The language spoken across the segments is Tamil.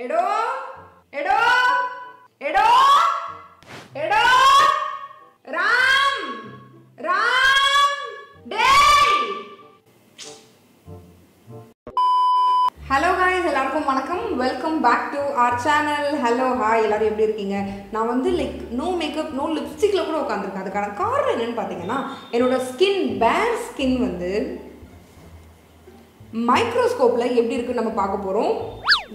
எடோ எடோ எடோ எடோ ராம் ராம் டேய். ஹலோ காய்ஸ், எல்லாருக்கும் வணக்கம். Welcome back to our channel. Hello hi, எல்லாரும் எப்படி இருக்கீங்க? நான் வந்து நோ மேக்கப் நோ லிப்ஸ்டிக்கில் கூட உட்காந்துருக்கேன். அதுக்கான காரணம் என்னென்னு பார்த்தீங்கன்னா, என்னோட ஸ்கின் பேர் ஸ்கின் வந்து மைக்ரோஸ்கோப்பில் எப்படி இருக்குன்னு நம்ம பார்க்க போகிறோம்.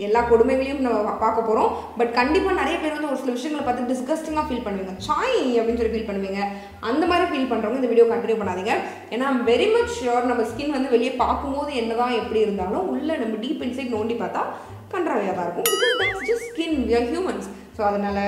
எல்லா கொடுமைகளையும் நம்ம பார்க்க போகிறோம். பட் கண்டிப்பாக நிறைய பேர் வந்து ஒரு சில விஷயங்களை பார்த்து டிஸ்கஸ்டிங்காக ஃபீல் பண்ணுவீங்க, சாய் அப்படின்னு சொல்லி ஃபீல் பண்ணுவீங்க. அந்த மாதிரி ஃபீல் பண்ணுறவங்க இந்த வீடியோ கண்டினியூ பண்ணாதீங்க. ஏன்னா வெரி மச் ஷுர் நம்ம ஸ்கின் வந்து வெளியே பார்க்கும்போது என்னதான் எப்படி இருந்தாலும் உள்ளே நம்ம டீப் இன்சைட் நோண்டி பார்த்தா கன்றாவியாக தான் இருக்கும். Because that's just skin, we are humans. So அதனால்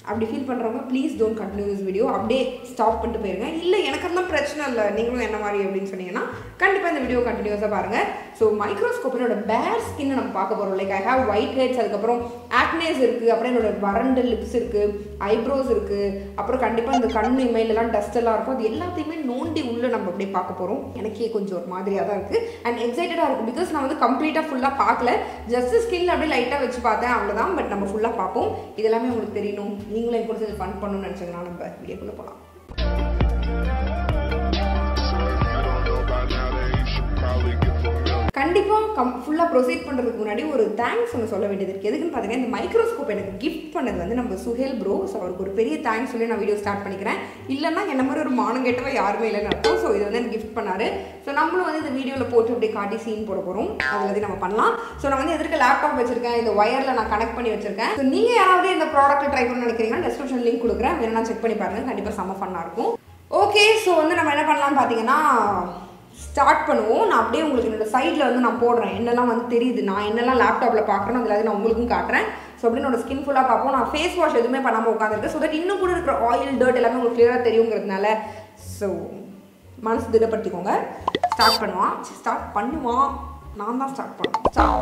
அப்படி ஃபீல் பண்ணுறவங்க please don't continue this video. அப்படியே ஸ்டாப் பண்ணிட்டு போயிருங்க. இல்லை எனக்கு அதெல்லாம் பிரச்சனை இல்லை, நீங்களும் என்ன மாதிரி அப்படின்னு சொன்னீங்கன்னா கண்டிப்பாக இந்த வீடியோ கண்டினியூஸாக பாருங்கள். ஸோ மைக்ரோஸ்கோப்பினோட பேர் ஸ்கின்னை நம்ம பார்க்க போகிறோம். Like I have whiteheads, அதுக்கப்புறம் ஆக்னேஸ் இருக்குது, அப்புறம் என்னோட வறண்ட லிப்ஸ் இருக்குது, ஐப்ரோஸ் இருக்குது, அப்புறம் கண்டிப்பாக இந்த கண் இமையிலலாம் டஸ்ட் எல்லாம் இருக்கும். அது எல்லாத்தையுமே நோண்டி உள்ளே நம்ம அப்படியே பார்க்க போகிறோம். எனக்கே கொஞ்சம் ஒரு மாதிரியாக தான் இருக்குது அண்ட் எக்ஸைட்டடாக இருக்குது. பிகாஸ் நான் வந்து கம்ப்ளீட்டாக ஃபுல்லாக பார்க்கல, ஜஸ்ட் ஸ்கின் அப்படியே லைட்டாக வச்சு பார்த்தேன், அவ்வளோதான். பட் நம்ம ஃபுல்லாக பார்ப்போம். இதெல்லாமே உங்களுக்கு தெரியணும், நீங்களும் என் கூட சேர்ந்து ஃபன் பண்ணணும்னு நினச்சிங்கன்னா நம்ம வீடியோக்குள்ளே போகலாம். கண்டிப்பாக ஃபுல்லாக ப்ரொசீட் பண்ணுறதுக்கு முன்னாடி ஒரு தேங்க்ஸ் ஒன்று சொல்ல வேண்டியது இருக்குது. எதுக்குன்னு பார்த்தீங்கன்னா, இந்த மைக்ரோஸ்கோப் எனக்கு கிஃப்ட் பண்ணது வந்து நம்ம சுஹேல் ப்ரோ. ஸோ அவருக்கு ஒரு பெரிய தேங்க்ஸ் சொல்லி நான் வீடியோ ஸ்டார்ட் பண்ணிக்கிறேன். இல்லைன்னா என்ன மாதிரி ஒரு மானம் கேட்டவ யாருமே இல்லைன்னு அர்த்தம். ஸோ இது வந்து எனக்கு கிஃப்ட் பண்ணாரு. ஸோ நம்மளும் வந்து இந்த வீடியோவில் போட்டு அப்படியே காட்டி சீன் போட போகிறோம். அது வந்து நம்ம பண்ணலாம். ஸோ நான் வந்து எதிர்க்க லேப்டாப் வச்சிருக்கேன், இந்த ஒயரில் நான் கனெக்ட் பண்ணி வச்சிருக்கேன். ஸோ நீங்கள் யாராவது இந்த ப்ராடக்ட்டை ட்ரை பண்ணணும்னு நினைக்கிறீங்கன்னா டிஸ்கிரிப்ஷன் லிங்க் கொடுக்குறேன், வேணும்னா செக் பண்ணி பாருங்கள். கண்டிப்பாக செம்ம ஃபன்னாக இருக்கும். ஓகே, ஸோ வந்து நம்ம என்ன பண்ணலாம்னு பார்த்தீங்கன்னா ஸ்டார்ட் பண்ணுவோம். நான் அப்படியே உங்களுக்கு என்னோட சைடில் வந்து நான் போடுறேன், என்னெல்லாம் வந்து தெரியுது, நான் என்னெல்லாம் லேப்டாப்பில் பார்க்குறேன், அதில் நான் உங்களுக்கும் காட்டுறேன். ஸோ அப்படி என்னோட ஸ்கின் ஃபுல்லாக பார்ப்போம். நான் ஃபேஸ் வாஷ் எதுவுமே பண்ணாமல் உட்காந்துருக்கேன். ஸோ தட் இன்னும் கூட இருக்கிற ஆயில் டர்ட் எல்லாமே உங்களுக்கு கிளியராக தெரியுங்கிறதுனால ஸோ மனசு திடப்படுத்திக்கோங்க. ஸ்டார்ட் பண்ணுவான். நான் தான் ஸ்டார்ட்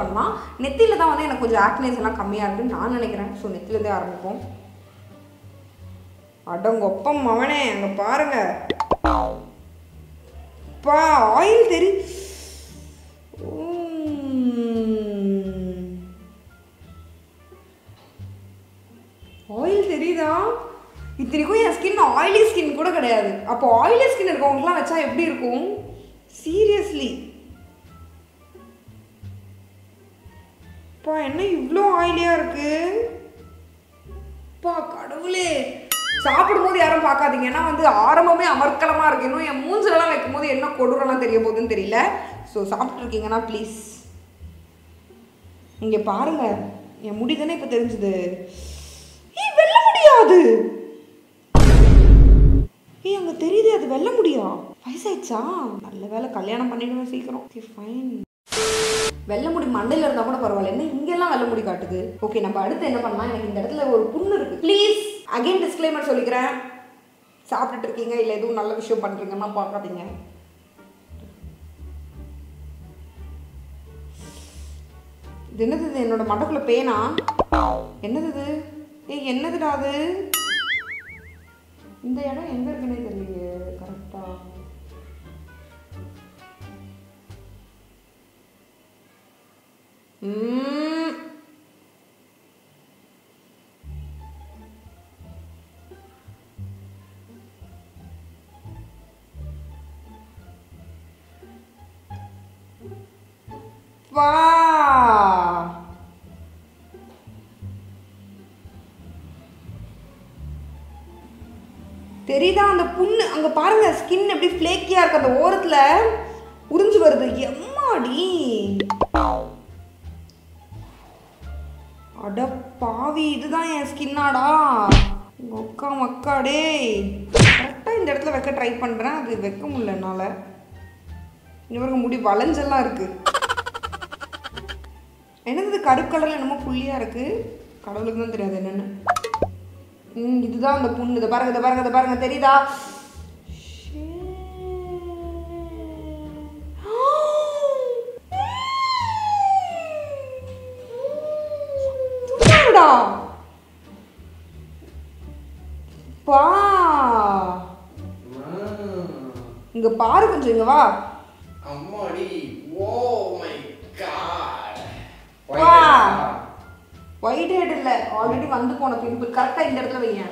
பண்ணலாம். நெத்தியில் தான் வந்து எனக்கு கொஞ்சம் ஆக்னேஸ் எல்லாம் கம்மியாக இருக்குன்னு நான் நினைக்கிறேன். ஸோ நெத்திலேருந்தே ஆரம்பிப்போம். அடங்கொப்பம் அவனே, அங்கே பாருங்க பா, ஆயில் தெரியுதா? இத்தனைக்கும் என் ஸ்கின் ஆயிலி ஸ்கின் கூட கிடையாது. அப்போ ஆயிலி ஸ்கின் இருக்கவங்களுக்குலாம் வச்சா எப்படி இருக்கும்? சீரியஸ்லி பா, என்ன இவ்வளோ ஆயிலியா இருக்கு பா, கடவுளே. சாப்பிடும்போது யாரும் பார்க்காதீங்க, ஏன்னா வந்து ஆரம்பமே அமர்க்கலமாக இருக்கு. இன்னும் என் மூஞ்சிலலாம் வைக்கும் போது என்ன கொடூரெல்லாம் தெரிய போகுதுன்னு தெரியல. ஸோ சாப்பிட்டு இருக்கீங்கன்னா ப்ளீஸ் இங்கே பாருங்க, என் முடி தானே இப்போ தெரிஞ்சுது. வெல்ல முடியாது. அங்கே தெரியுது, அது வெல்ல முடியா? வயசாயிடுச்சா? நல்ல வேலை, கல்யாணம் பண்ணிடுவேன் சீக்கிரம். Okay fine. வெள்ளை முடி மண்டையில் இருந்தால் கூட பரவாயில்ல, என்ன இங்கெல்லாம் வெள்ளை முடி காட்டுது? ஓகே, நம்ம அடுத்து என்ன பண்ணலாம்? எனக்கு இந்த இடத்துல ஒரு புண்ணு இருக்கு. ப்ளீஸ் அகைன் டிஸ்க்ளைமர் சொல்லிக்கிறேன், சாப்பிட்டுட்டு இருக்கீங்க இல்லை எதுவும் நல்ல விஷயம் பண்ணுறீங்கன்னா பார்க்காதீங்க. இது என்னது? இது என்னோட மண்டக்குள்ள பேனா? என்னது இது? என்னதுடா அது? இந்த இடம் எங்க இருக்குன்னே தெரியலையே கரெக்டா. வா, தெரியுதா அந்த புண்ணு? அங்க பாருங்க, ஸ்கின் எப்படி ஃப்ளேக்கியா இருக்கு, அந்த ஓரத்துல உறிஞ்சு வருது. எம்மாடி, அட பாவி, இதுதான் என் ஸ்கின்னாடா? ஒக்கா மக்காடே. கரெக்டாக இந்த இடத்துல வைக்க ட்ரை பண்ணுறேன், அது வைக்க முடியல என்னால். இன்னொரு முடி வளைஞ்செல்லாம் இருக்கு. என்னது கருப்பு கலரில் என்னமோ புள்ளியாக இருக்கு, கடவுளுக்கு தான் தெரியாது என்னென்னு. இதுதான் அந்த புண்ணு. இதை பாருங்க, இதை பாருங்க, இதை பாருங்க, தெரியுதா? பா, இங்க பாரு, கொஞ்சம் இங்க வா. அம்மாடி, ஓ மை காட். வா ஆல்ரெடி வந்து போன பிம்பிள். கரெக்டா இந்த இடத்துல வைங்க.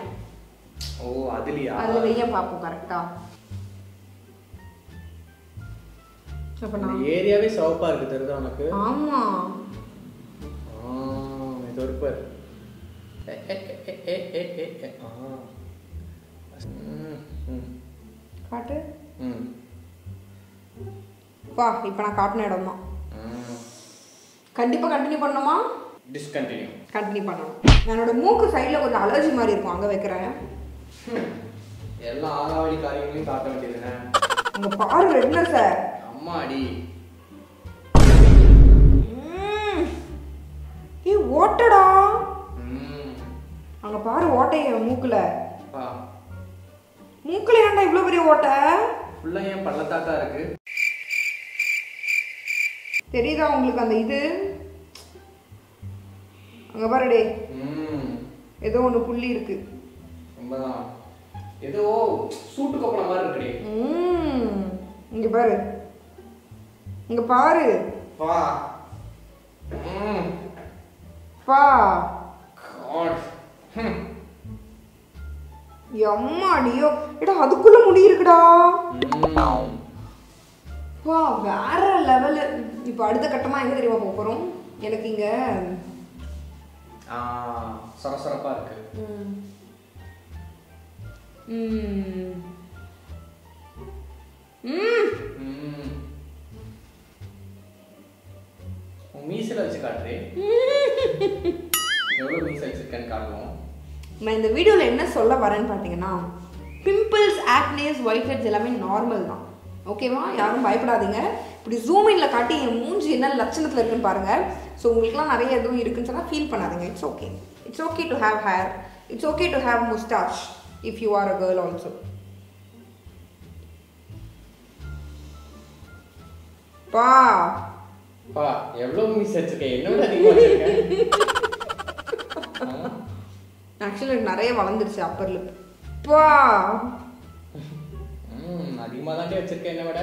ஓ அதுலயா? அதுல வைங்க பாப்போம் கரெக்டா. இந்த ஏரியாவே சவுப்பா இருக்கு தெரியுதா உனக்கு? ஆமா. இது ஒரு பேர். காட்டு. வா இப்போ நான் காட்டின இடம் தான். கண்டிப்பாக கண்டினியூ பண்ணணுமா? டிஸ்கண்டினியூ. கண்டினியூ பண்ணணும். என்னோட மூக்கு சைடில் கொஞ்சம் அலர்ஜி மாதிரி இருக்கும், அங்கே வைக்கிறேன். எல்லாம் ஆகாவளி காரியங்களையும் காட்ட வேண்டியதுண்ணே. அங்கே பாரு ரெட்னஸ். அம்மாடி. ஏ ஓட்டடா. அங்கே பாரு ஓட்டைய மூக்குல. மூக்குல ஏன்டா இவ்வளோ பெரிய ஓட்டை? ஃபுல்லா ஏன் பள்ளத்தாக்கா இருக்கு? தெரியுதா உங்களுக்கு அந்த இது? அங்க பாருடே. ஏதோ ஒன்று புள்ளி இருக்கு. ரொம்பதான் ஏதோ சூட்டு கொப்பள மாதிரி இருக்குடே. இங்க பாரு, இங்க பாரு. பா பா காட். எம்மாடியோ, எடா அதுக்குள்ள முடி இருக்குடா. வா வேற லெவலு. இப்போ அடுத்த கட்டமா எங்க தெரியுமா போக போறோம்? எனக்கு இங்க சரசரப்பா இருக்கு. மீசல வச்சு காட்டுறே. எவ்வளவு மீச வச்சிருக்கேன்னு காட்டுவோம். நான் இந்த வீடியோல என்ன சொல்ல வரேன்னு பார்த்தீங்கன்னா, பிம்பிள்ஸ், ஆக்னேஸ், ஒயிட் ஹெட்ஸ் எல்லாமே நார்மல் தான். ஓகேவா? யாரும் பயப்படாதீங்க. இப்படி ஜூம் இன்ல காட்டி என் மூஞ்சி என்ன லட்சணத்தில் இருக்குன்னு பாருங்க. ஸோ உங்களுக்குலாம் நிறைய எதுவும் இருக்குன்னு சொன்னால் ஃபீல் பண்ணாதீங்க. It's okay. It's okay to have hair. It's okay to have moustache if you are a girl also. பா பா எவ்வளவு மீச வச்சிருக்கேன்? என்னோட அதிகமா வச்சிருக்கேன். ஆக்சுவலி எனக்கு நிறைய வளர்ந்துருச்சு அப்பர் லிப். பா அதிகமா தாண்டி வச்சிருக்கேன் என்ன விட.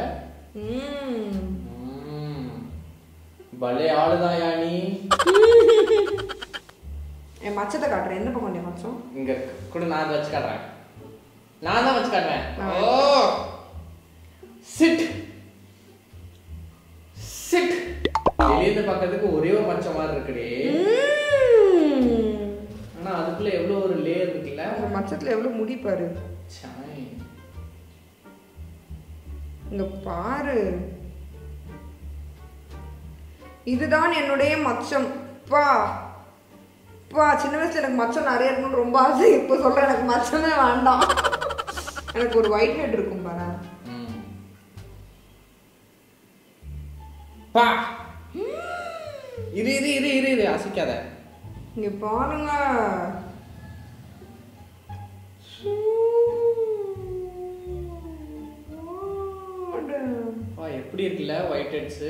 பலே ஆளுதாயா நீ. என் மச்சத்தை காட்டுறேன். எந்த பக்கம் என் மச்சம்? இங்க கூட நான் வச்சு காட்டுறேன். நான் தான் வச்சு காட்டுறேன். ஓ சிட் சிட். வெளியில பார்க்கிறதுக்கு ஒரே ஒரு மச்சம் மாதிரி இருக்குடே. ஆனா அதுக்குள்ள எவ்வளவு ஒரு லேயர் இருக்குல்ல. அந்த மச்சத்துல எவ்வளவு முடி பாரு. இங்க பாரு. இதுதான் என்னுடைய மச்சம். பா பா சின்ன வயசுல எனக்கு மச்சம் நிறைய இருக்கணும்னு ரொம்ப ஆசை. இப்போ சொல்றேன் எனக்கு மச்சமே வேண்டாம். எனக்கு ஒரு ஒயிட் ஹெட் இருக்கும் பாரு. பா இரு இரு இரு இரு இரு அசிக்காத. இங்க பாருங்க. எப்படி இருக்குல்ல ஒயிட் ஹெட்ஸ்.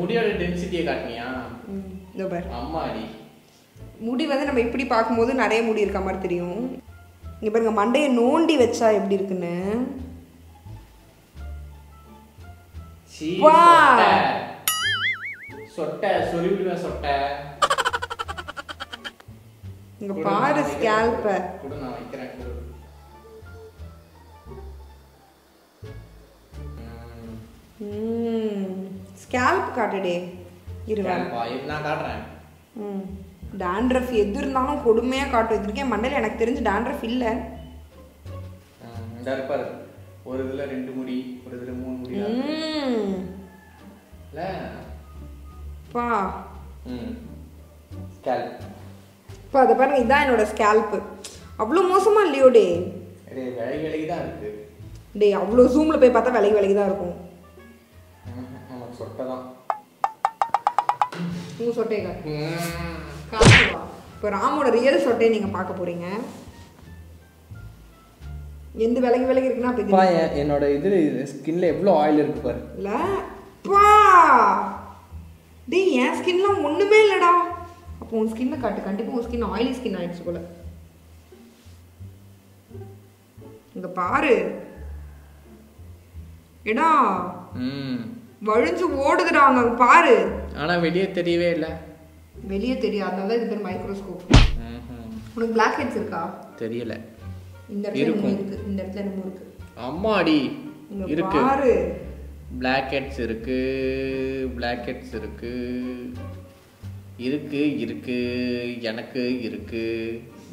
முடியோட டென்சிட்டியை காட்டினியா? இதோ பாரு. அம்மாடி. முடி வந்து நம்ம இப்படி பார்க்கும்போது நிறைய முடி இருக்க மாதிரி தெரியும். இங்க பாருங்க மண்டையை நோண்டி வச்சா எப்படி இருக்குன்னு. சொட்டை சொருவிடுவேன் சொட்டை. இங்க பாரு ஸ்கேல்ப. கூட நான் வைக்கிறேன். ஸ்கேல்ப் காட்டுடே. இருவேன் நான் காட்டுறேன். டாண்ட்ரஃப் எது இருந்தாலும் கொடுமையா காட்டு வச்சிருக்கேன். மண்டையில எனக்கு தெரிஞ்சு டாண்ட்ரஃப் இல்ல. இந்த இருப்பாரு ஒரு இதுல 2 முடி, ஒரு இதுல 3 முடி. இல்ல பா ஸ்கேல்ப். பா அத பாருங்க, இதான் என்னோட ஸ்கேல்ப். அவ்வளவு மோசமா இல்லையோ டே? டேய் விலகி விலகி தான் இருக்கு. டேய் அவ்வளவு ஜூம்ல போய் பார்த்தா விலகி விலகி தான் இருக்கும். நமக்கு சொட்டை தான். உங்க சொட்டைங்க காட்டுவா. இப்போ ராமோட ரியல் சொட்டையை நீங்க பார்க்க போறீங்க. எந்த விலகி விலகி இருக்குன்னா அப்படி என்னோட இது ஸ்கின்ல எவ்வளவு ஆயில் இருக்கு பாரு. இல்ல பா டேய் என் ஸ்கின்லாம் ஒண்ணுமே இல்லடா. அப்போ உன் ஸ்கின்னை காட்டு. கண்டிப்பா உன் ஸ்கின் ஆயிலி ஸ்கின் ஆயிடுச்சு போல. இங்க பாரு. எடா ம் வழிஞ்சு ஓடுதுடா அங்க பாரு. ஆனா வெளியே தெரியவே இல்ல. வெளியே தெரியும், அதனால இது பேர் மைக்ரோஸ்கோப். உனக்கு பிளாக் ஹெட்ஸ் இருக்கா? தெரியல. இந்த இடத்துல இருக்கு, இந்த இடத்துல என்னமோ இருக்கு. அம்மாடி இருக்கு பாரு. பிளாக் ஹெட்ஸ் இருக்கு, பிளாக் ஹெட்ஸ் இருக்கு இருக்கு இருக்கு எனக்கு இருக்கு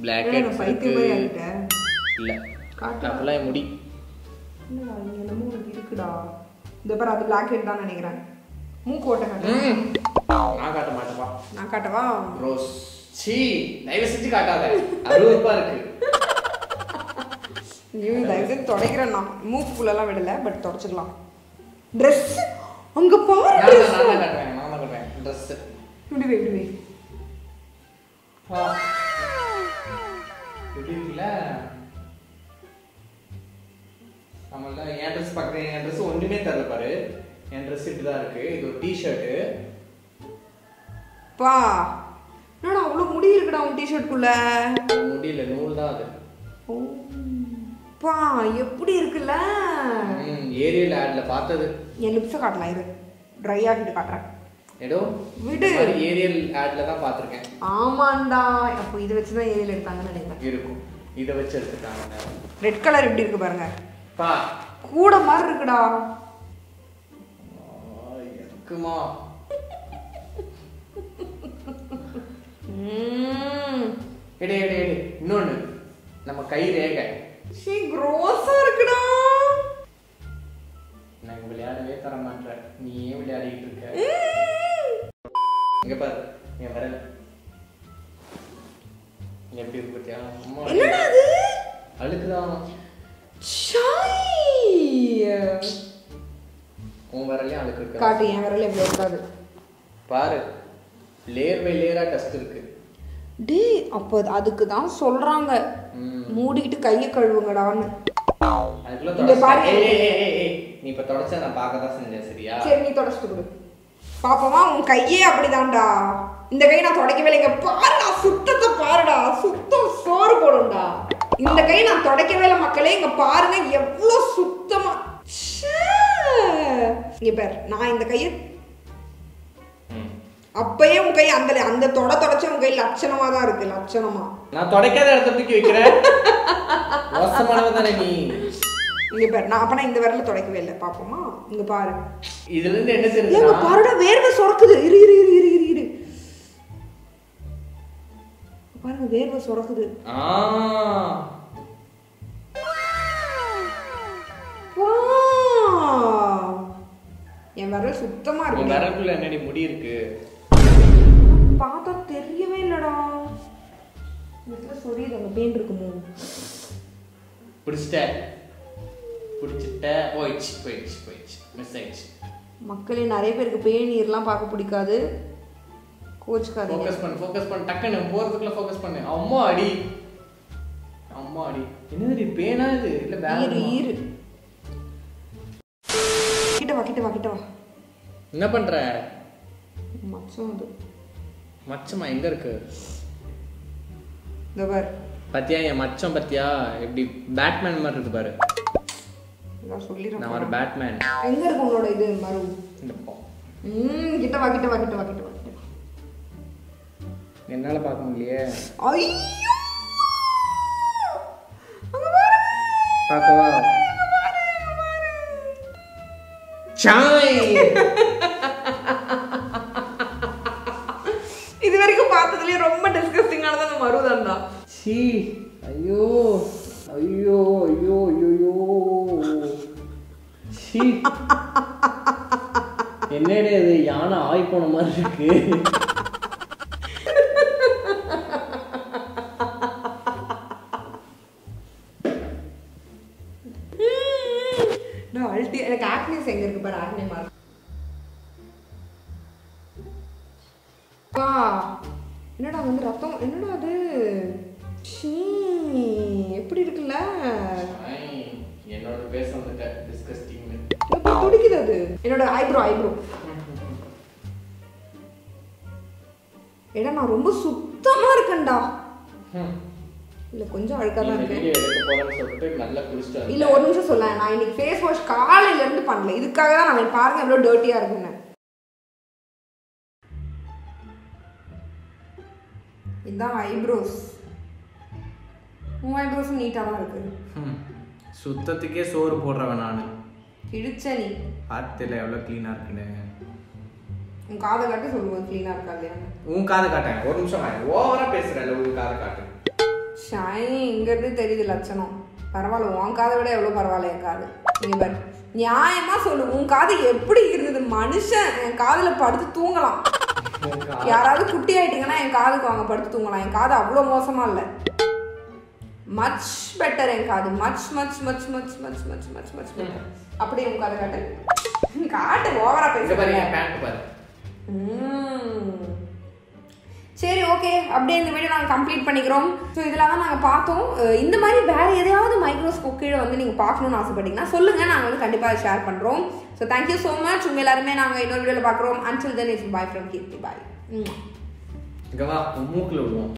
பிளாக் ஹெட்ஸ் இருக்கு. இல்ல அப்பலாம் முடி என்னடா இங்க என்னமோ இருக்குடா. இந்த பாரு அது பிளாக் ஹெட் தான் நினைக்கிறேன். மூக்கு ஓட்ட காட்டு. நான் காட்ட மாட்டேப்பா. நான் காட்டவா? ரோஸ் சீ தயவு செஞ்சு காட்டாத. அருவருப்பா இருக்கு. நீ தயவு செஞ்சு தொடக்கிறேன். நான் மூக்குக்குள்ளலாம் விடல, பட் தொடச்சுக்கலாம். Dress அங்க பாரு. நான் காட்டுறேன் Dress. இப்படி வை, இப்படி வை. எப்படி இருக்குல்ல? நம்மள என் Dress பக்கத்துல என் Dress ஒண்ணுமே தரல பாரு. என் Dress இப்படிதான் இருக்கு. இது ஒரு டி-ஷர்ட். பா என்னடா அவ்வளவு முடி இருக்குடா உன் டி-ஷர்ட்க்குள்ள. முடியல, நூல் தான் அது. பா எப்படி இருக்குல்ல? ஏரியல் ஆட்ல பார்த்தது. என் லிப்ஸை காட்டலாம், இரு ட்ரை ஆகிட்டு காட்டுறேன். ஏடோ விடு. ஏரியல் ஆட்ல தான் பார்த்திருக்கேன். ஆமாண்டா, அப்போ இதை வச்சு தான் ஏரியல் எடுத்தாங்கன்னு நினைக்கிறேன். இருக்கும், இதை வச்சு எடுத்துட்டாங்க. ரெட் கலர் எப்படி இருக்கு பாருங்க. பா கூட மாதிரி இருக்குடா. இருக்குமா? எடே எடே எடே இன்னொன்னு நம்ம கை ரேகை. சீ gross-ஆ இருக்குடா. நான் விளையாடவே தர மாட்டேன், நீ ஏன் விளையாடிட்டு இருக்க? இங்க பாரு, என் விரல் எப்படி இருக்கு பாத்தியா? என்னடா இது? அழுக்குதான். உன் விரலையும் அழுக்கு இருக்கு. காட்டு, என் விரல் எப்படி இருக்காது பாரு. லேயர் பை லேயரா டஸ்ட் இருக்கு. டே அப்போ அதுக்கு தான் சொல்றாங்க மூடிக்கிட்டு கையை கழுவுங்கடான்னு. அதுக்குள்ள பாரு. நீ இப்ப தொடச்சா நான் பார்க்க தான் செஞ்சேன், சரியா? சரி நீ தொடச்சிட்டு கொடு பாப்பமா. உன் கையே அப்படிதான்டா. இந்த கை நான் தொடக்கவே இல்லைங்க. பாருடா சுத்தத்தை பாருடா, சுத்தம் சோறு போடும்டா. இந்த கை நான் தொடக்கவே இல்லை மக்களே. இங்க பாருங்க எவ்வளவு சுத்தமா. இங்க பாரு, நான் இந்த கையை அப்பயே உன் கை அந்த தொடச்ச உன் கை லட்சணமா தான் இருக்கு. லட்சணமா நான் தொடக்காத இடத்த தூக்கி வைக்கிறேன். மோசமானவ தானே நீ. இங்க பாரு, நான் அப்பனா இந்த விரல தொடக்கவே இல்லை பாப்போமா. இங்க பாரு, இதுல இருந்து என்ன தெரியுது? ஏங்க பாருடா வேர்வை சுரக்குது. இரு இரு இரு இரு இரு இரு பாருங்க வேர்வை சுரக்குது. என் விரல் சுத்தமா இருக்கு. விரலுக்குள்ள என்னடி முடி இருக்கு? பார்த்தா தெரியவே இல்லடா. இதுல சொரியுது, அங்க பெயின் இருக்குமோ? பிடிச்சிட்ட போயிடுச்சு மிஸ் ஆயிடுச்சு. மக்களே நிறைய பேருக்கு பேனீர்லாம் பார்க்க பிடிக்காது, கோச்சுக்காதீங்க. ஃபோக்கஸ் பண்ணு டக்குன்னு போறதுக்குள்ள ஃபோக்கஸ் பண்ணு. அம்மா அடி என்னது பேனா இது? இல்ல வேற ஈரு கிட்ட வா. என்ன பண்ற? மச்சம் அது. மச்சமா எங்க இருக்கு? இந்த பாரு பத்தியா என் மச்சம் பத்தியா எப்படி பேட்மேன் மாதிரி இருக்கு பாரு. நான் சொல்லிறேன், நான் ஒரு பேட்மேன். எங்க இருக்கு உன்னோட இது மரு? இந்த போ. கிட்ட வா. என்னால பார்க்க முடியலையே. ஐயோ அங்க பாரு. பார்க்கவா? சாய் இது வரைக்கும் பார்த்ததுலயே ரொம்ப டிஸ்கஸ்டிங்கானது அந்த மருதான்டா. சீ ஐயோ சீ என்னடே இது? யானை ஆய் போன மாதிரி இருக்கு. எனக்கு ஆக்னேஸ் எங்க இருக்கு பாரு. ஆக்னே மார்க் என்னடா வந்து ரத்தம். என்னடா அது? எப்படி இருக்குல்ல? என்னோட பேச வந்துட்ட டிஸ்கஸ்டிங். எப்படி துடிக்குது அது? என்னோட ஐப்ரோ ஏடா நான் ரொம்ப சுத்தமா இருக்கேன்டா. இல்லை கொஞ்சம் அழுக்காக தான் இருக்கு. வீடியோ எடுக்க போறேன்னு சொல்லிட்டு நல்லா குளிச்சுட்டு இல்லை ஒரு நிமிஷம் சொல்ல, நான் இன்னைக்கு ஃபேஸ் வாஷ் காலையிலேருந்து பண்ணல. இதுக்காக தான் நான் பாருங்க எவ்வளோ டர்ட்டியாக இருக்குன்னு. இதுதான் ஐப்ரோஸ். உன் ஐப்ரோஸும் நீட்டாக தான் இருக்கு. சுத்தத்துக்கே சோறு போடுறவன் நான். இடிச்ச நீ பார்த்துல எவ்வளோ க்ளீனாக இருக்குன்னு. உன் காதை காட்டு சொல்லுவோம் க்ளீனாக இருக்கா இல்லையா. உன் காதை காட்டேன் ஒரு நிமிஷம். ஓவராக பேசுகிறேன். உன் காதை காட்டு. ஷைனி இங்கேருந்து தெரியுது லட்சணம். பரவாயில்ல, உன் காதை விட எவ்வளோ பரவாயில்ல என் காது. நீங்கள் பாரு நியாயமாக சொல்லு, உன் காது எப்படி இருந்தது? மனுஷன் என் காதில் படுத்து தூங்கலாம். யாராவது குட்டி ஆயிட்டீங்கன்னா என் காதுக்கு வாங்க படுத்து தூங்கலாம். என் காது அவ்வளோ மோசமா இல்லை, மச் பெட்டர். என் காது much much much much much much much much better. அப்படியே உன் காது காட்டு காட்டு. ஓவரா பேச பாரு. சரி ஓகே, அப்படியே இந்த வீடியோ நாங்கள் கம்ப்ளீட் பண்ணிக்கிறோம். ஸோ இதெல்லாம் தான் நாங்கள் பார்த்தோம். இந்த மாதிரி வேறு எதையாவது மைக்ரோஸ்கோப் கீழே வந்து நீங்கள் பார்க்கணுன்னு ஆசைப்பட்டீங்கன்னா சொல்லுங்கள், நாங்கள் வந்து கண்டிப்பாக ஷேர் பண்ணுறோம். So thank you so much. உங்கள் எல்லாருமே நாங்கள் இன்னொரு வீடியோவில் பார்க்குறோம். Until then it's bye from Keerthi. Bye. இங்கே வா, மூக்கில் விடுவோம்.